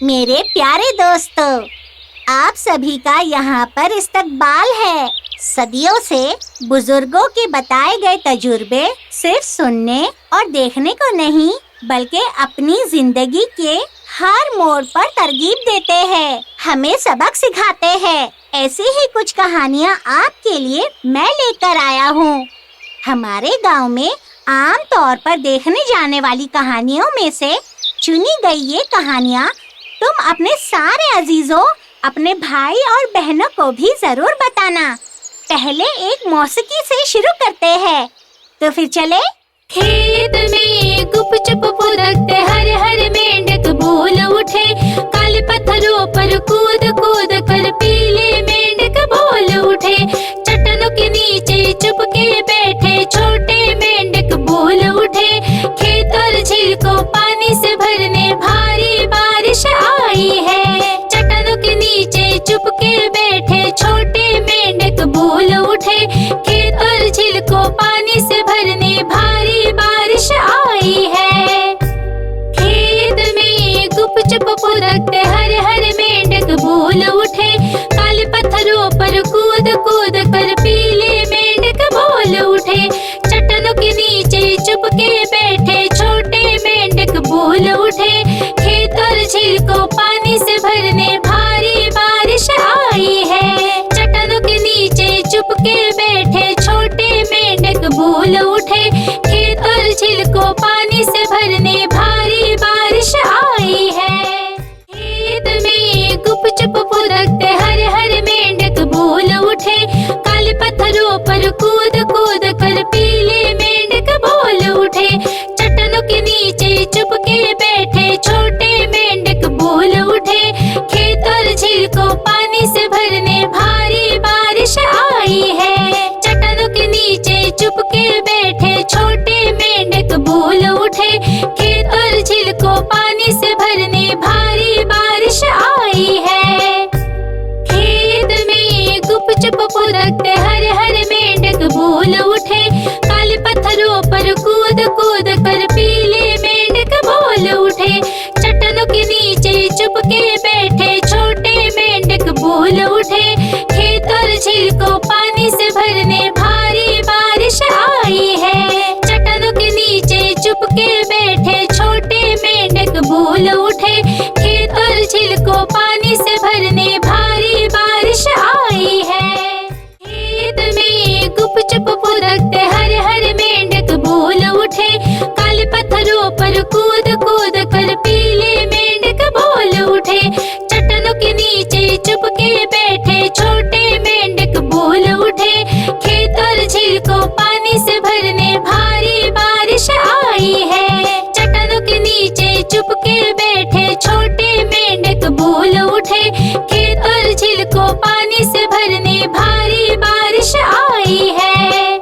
मेरे प्यारे दोस्तों, आप सभी का यहाँ पर इस्तकबाल है। सदियों से बुजुर्गों के बताए गए तजुर्बे सिर्फ सुनने और देखने को नहीं, बल्कि अपनी जिंदगी के हर मोड़ पर तरगीब देते हैं, हमें सबक सिखाते हैं। ऐसी ही कुछ कहानियाँ आपके लिए मैं लेकर आया हूँ। हमारे गांव में आम तौर पर देखने जाने वाली कहानियों में से चुनी गई ये कहानियाँ तुम अपने सारे अजीजों, अपने भाई और बहनों को भी जरूर बताना। पहले एक मौसीकी से शुरू करते हैं, तो फिर चले। खेत में गुपचुप फुदकते हर हर मेंढक बोल उठे, काले पत्थरों पर कूद कूद कर पीले मेंढक बोल उठे। चट्टानों के नीचे चुपके बैठे छोटे मेंढक बोल उठे, खेत और झील को पानी से भरने भारी बारिश आई है। चट्टानों के नीचे चुपके बैठे छोटे मेंढक बोल उठे, खेत और झील को पानी से भरने भारी बारिश आई है। खेत में गुपचुप फुदकते हर हर मेंढक बोल उठे, काले पत्थरों पर कूद कूद कर पीले मेंढक बोल उठे। चट्टानों के नीचे चुपके बैठे छोटे मेंढक बोल उठे, खेत और झील को पानी से भरने भारी बारिश आई है। चट्टानों के नीचे चुपके बैठे छोटे मेंढक बोल उठे, खेत और झील को पानी से भरने भारी बारिश आई है। खेत में गुपचुप फुदकते हर हर मेंढक बोल उठे, काले पत्थरों पर कूद कूद कर पीले मेंढक बोल उठे। चट्टानों के नीचे चुपके बैठे छोटे मेंढक बोल उठे, खेत और झील को पानी से भरने भारी बारिश आई है। चट्टानों के नीचे चुपके बैठे छोटे मेंढक बोल उठे, खेत और झील को पानी से भरने भारी बारिश आई है। खेत में गुपचुप फुदकते हर हर मेंढक बोल उठे, काले पत्थरों पर कूद कूद कर पीले मेंढक बोल उठे। चट्टानों के नीचे चुपके बैठे छोटे मेंढक बोल उठे, खेत और झील को पानी से भरने भारी बारिश आई है। चट्टानों के नीचे चुपके बैठे छोटे मेंढक बोल उठे, खेत और झील को पानी से भरने भारी बारिश आई है। खेत में गुपचुप फुदकते हर हर मेंढक बोल उठे, काले पत्थरों पर कूद कूद कर पीले मेंढक बोल उठे। चट्टानों के नीचे चुपके बैठे छोटे मेंढक बोल उठे, खेत और झील को पानी से भरने भारी बारिश आई है। चट्टानों के नीचे चुपके बैठे छोटे मेंढक बोल उठे, खेत और झील को पानी से भरने भारी बारिश आई है।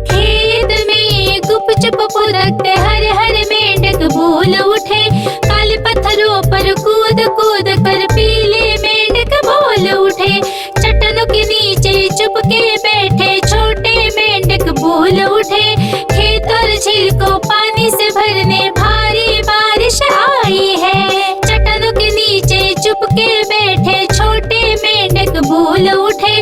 खेत में गुपचुप फुदकते हर हर मेंढक बोल उठे, काले पत्थरों पर कूद कूद कर पीले मेंढक बोल उठे। चट्टानों के नीचे चुपके बैठे छोटे मेंढक बोल उठे, खेत और झील को पानी से भरने भारी बारिश आई है। चट्टानों के नीचे चुपके बैठे छोटे मेंढक बोल उठे,